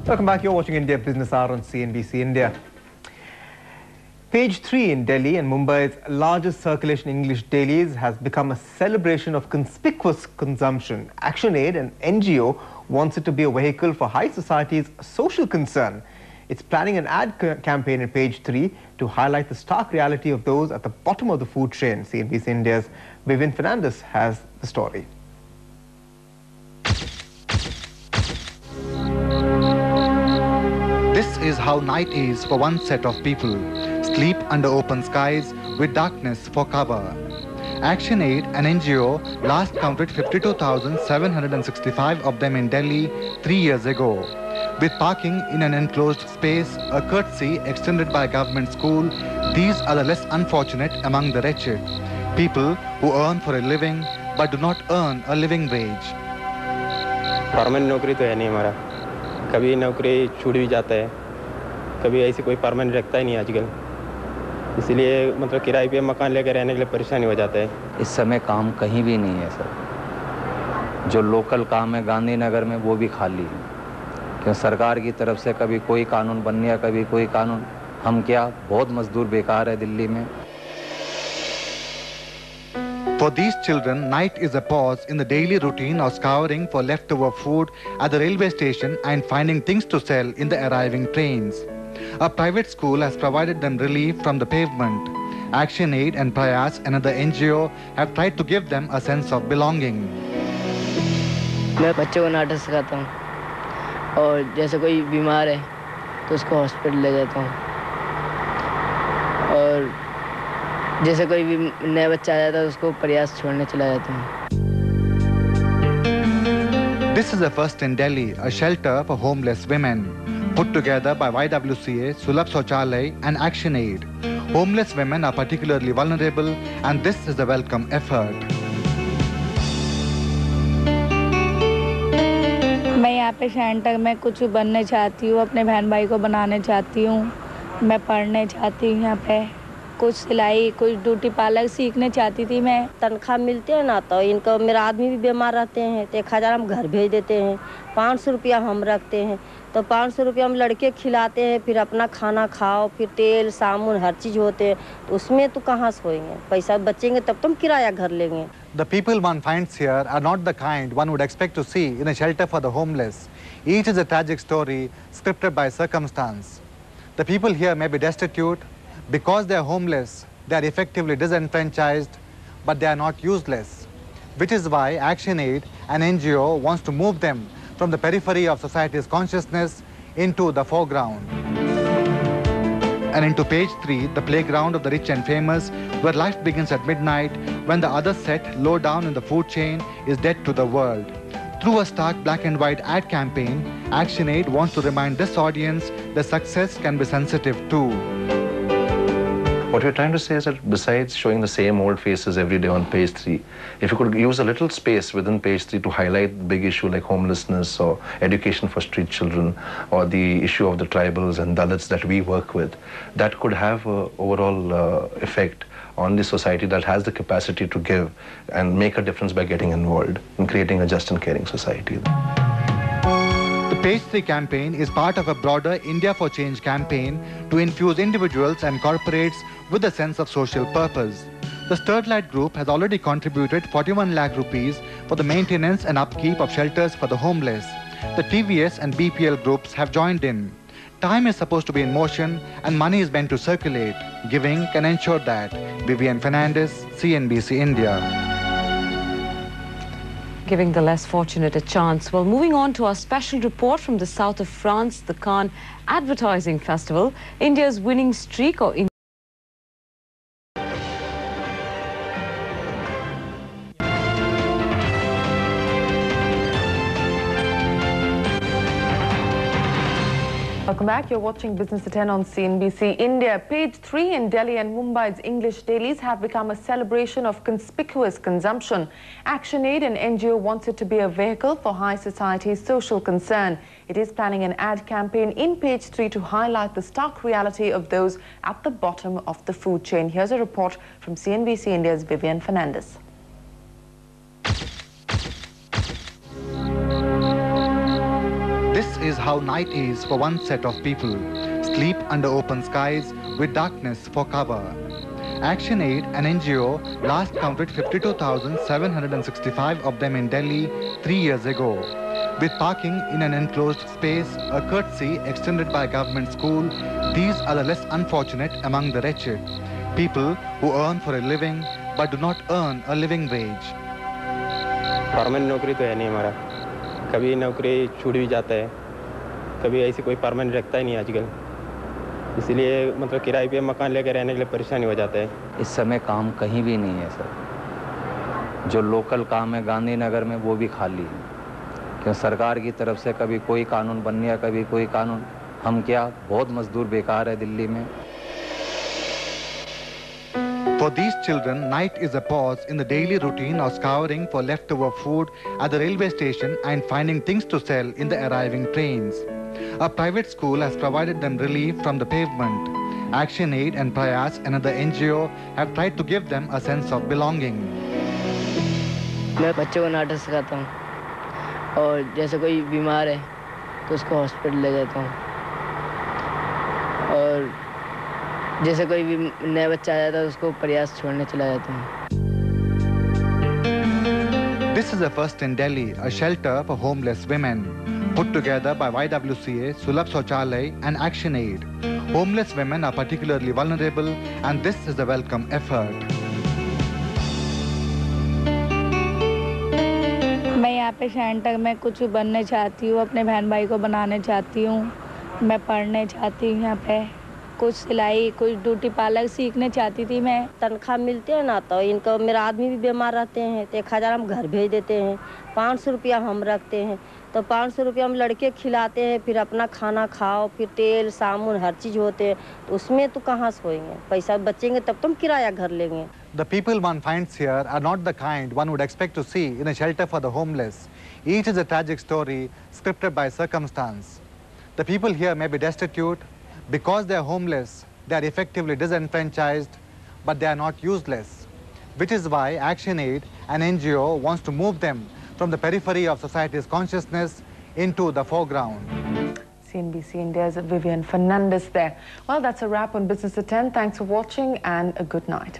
Welcome back. You're watching India Business Hour on CNBC India. Page 3 in Delhi and Mumbai's largest circulation English dailies has become a celebration of conspicuous consumption. ActionAid, an NGO, wants it to be a vehicle for high society's social concern. It's planning an ad campaign in Page 3 to highlight the stark reality of those at the bottom of the food chain. CNBC India's Vivian Fernandes has the story. This is how night is for one set of people. Sleep under open skies with darkness for cover. ActionAid, an NGO, last counted 52,765 of them in Delhi 3 years ago. With parking in an enclosed space, a courtesy extended by a government school, these are the less unfortunate among the wretched. People who earn for a living but do not earn a living wage. Permanent नौकरी तो है नहीं हमारा, कभी नौकरी छूट भी जाता है, कभी ऐसे कोई परमानेंट रखता ही नहीं आजकल, इसलिए मतलब किराए पे मकान लेकर रहने के लिए परेशानी हो जाता है। इस समय काम कहीं भी नहीं है सर, जो लोकल काम है गांधीनगर में वो भी खाली है, क्यों सरकार की तरफ से कभी कोई कानून बन गया, कभी कोई कानून, हम क्या बहुत मजदूर बेकार है दिल्ली में। For these children, night is a pause in the daily routine of scouring for leftover food at the railway station and finding things to sell in the arriving trains. A private school has provided them relief from the pavement. ActionAid and Prayas, another NGO, have tried to give them a sense of belonging. मैं बच्चों को नाटक सिखाता हूँ और जैसे कोई बीमार है तो उसको हॉस्पिटल ले जाता हूँ और जैसे कोई भी नया बच्चा आ जाता है उसको प्रयास छोड़ने चला जाता हूँ. This is the first in Delhi, a shelter for homeless women, put together by YWCA, Sulabh Shauchalay and ActionAid. Homeless women are particularly vulnerable and this is a welcome effort. मैं यहाँ पे सेंटर में कुछ बनने चाहती हूँ, अपने बहन भाई को बनाने चाहती हूँ, मैं पढ़ने चाहती हूँ, यहाँ पे कुछ सिलाई कुछ ब्यूटी पार्लर सीखने चाहती थी मैं. तनख्वाह मिलते हैं ना तो इनको, मेरा आदमी भी बीमार रहते हैं तो 1000 हम घर भेज देते हैं, 500 रुपया हम रखते हैं तो 500 रुपया हम लड़के खिलाते हैं, फिर अपना खाना खाओ, फिर तेल साबुन हर चीज़ होते हैं तो उसमें तो कहाँ से होएंगे, पैसा बचेंगे तब तुम किराया घर लेंगे. The people one finds here are not the kind one would expect to see in a shelter for the homeless. Each is a tragic story scripted by circumstance. The people here may be destitute. Because they are homeless, they are effectively disenfranchised, but they are not useless. Which is why ActionAid, an NGO, wants to move them from the periphery of society's consciousness into the foreground. And into Page 3, the playground of the rich and famous, where life begins at midnight, when the other set, low down in the food chain, is dead to the world. Through a stark black and white ad campaign, ActionAid wants to remind this audience that success can be sensitive too. What we're trying to say is that besides showing the same old faces every day on Page 3, if you could use a little space within Page 3 to highlight big issue like homelessness or education for street children or the issue of the tribals and Dalits that we work with, that could have an overall effect on the society that has the capacity to give and make a difference by getting involved in creating a just and caring society. The Page 3 campaign is part of a broader India for Change campaign to infuse individuals and corporates with a sense of social purpose. The Sterlite Group has already contributed 41 lakh rupees for the maintenance and upkeep of shelters for the homeless. The TVS and BPL groups have joined in. Time is supposed to be in motion and money is meant to circulate. Giving can ensure that. Vivian Fernandes, CNBC India. Giving the less fortunate a chance. Well, moving on to our special report from the south of France, the Cannes Advertising Festival, India's winning streak or Welcome back. You're watching Business at 10 on CNBC India. Page 3 in Delhi and Mumbai's English dailies have become a celebration of conspicuous consumption. ActionAid, an NGO, wants it to be a vehicle for high society's social concern. It is planning an ad campaign in Page 3 to highlight the stark reality of those at the bottom of the food chain. Here's a report from CNBC India's Vivian Fernandes. This is how night is for one set of people. Sleep under open skies with darkness for cover. ActionAid, an NGO, last counted 52,765 of them in Delhi 3 years ago. With parking in an enclosed space, a courtesy extended by a government school, these are the less unfortunate among the wretched. People who earn for a living but do not earn a living wage. Permanent नौकरी तो है नहीं हमारा, कभी नौकरी छूट भी जाता है, कभी ऐसे कोई परमानेंट रखता ही नहीं आजकल, इसलिए मतलब किराए पे मकान लेकर रहने के लिए परेशानी हो जाता है। इस समय काम कहीं भी नहीं है सर, जो लोकल काम है गांधीनगर में वो भी खाली है, क्यों सरकार की तरफ से कभी कोई कानून बन गया, कभी कोई कानून, हम क्या, बहुत मजदूर बेकार है दिल्ली में। For these children, night is a pause in the daily routine of scouring for leftover food at the railway station and finding things to sell in the arriving trains. A private school has provided them relief from the pavement. ActionAid and Prayas, another NGO, have tried to give them a sense of belonging. मैं बच्चों को नाटक सिखाता हूँ और जैसे कोई बीमार है तो उसको हॉस्पिटल ले जाता हूँ और जैसे कोई भी नया बच्चा आ जाता है उसको प्रयास छोड़ने चला जाता हूँ। This is a first in Delhi, a shelter for homeless women, put together by YWCA, Sulabh Shauchalay and ActionAid. Homeless women are particularly vulnerable and this is a welcome effort. मैं यहाँ पे सेंटर में कुछ बनने चाहती हूँ, अपने बहन भाई को बनाने चाहती हूँ, मैं पढ़ने चाहती हूँ, यहाँ पे कुछ सिलाई, कुछ ब्यूटी पार्लर सीखने चाहती थी मैं। तनख्वाह मिलते हैं ना तो इनको, मेरा आदमी भी बीमार रहते हैं तो 1000 हम घर भेज देते हैं, 500 रुपया हम रखते हैं, तो 500 रुपया हम लड़के खिलाते हैं, फिर अपना खाना खाओ, फिर तेल साबुन हर चीज़ होते हैं, तो उसमें तो कहाँ से होएंगे, पैसा बचेंगे तब तुम किराया घर लेंगे। The people one finds here are not the kind one would expect to see in a shelter for the homeless. Each is a tragic story scripted by circumstance. The people here may be destitute. Because they are homeless, they are effectively disenfranchised, but they are not useless. Which is why ActionAid, an NGO, wants to move them from the periphery of society's consciousness into the foreground. CNBC India's Vivian Fernandez there. Well, that's a wrap on Business at 10. Thanks for watching and a good night.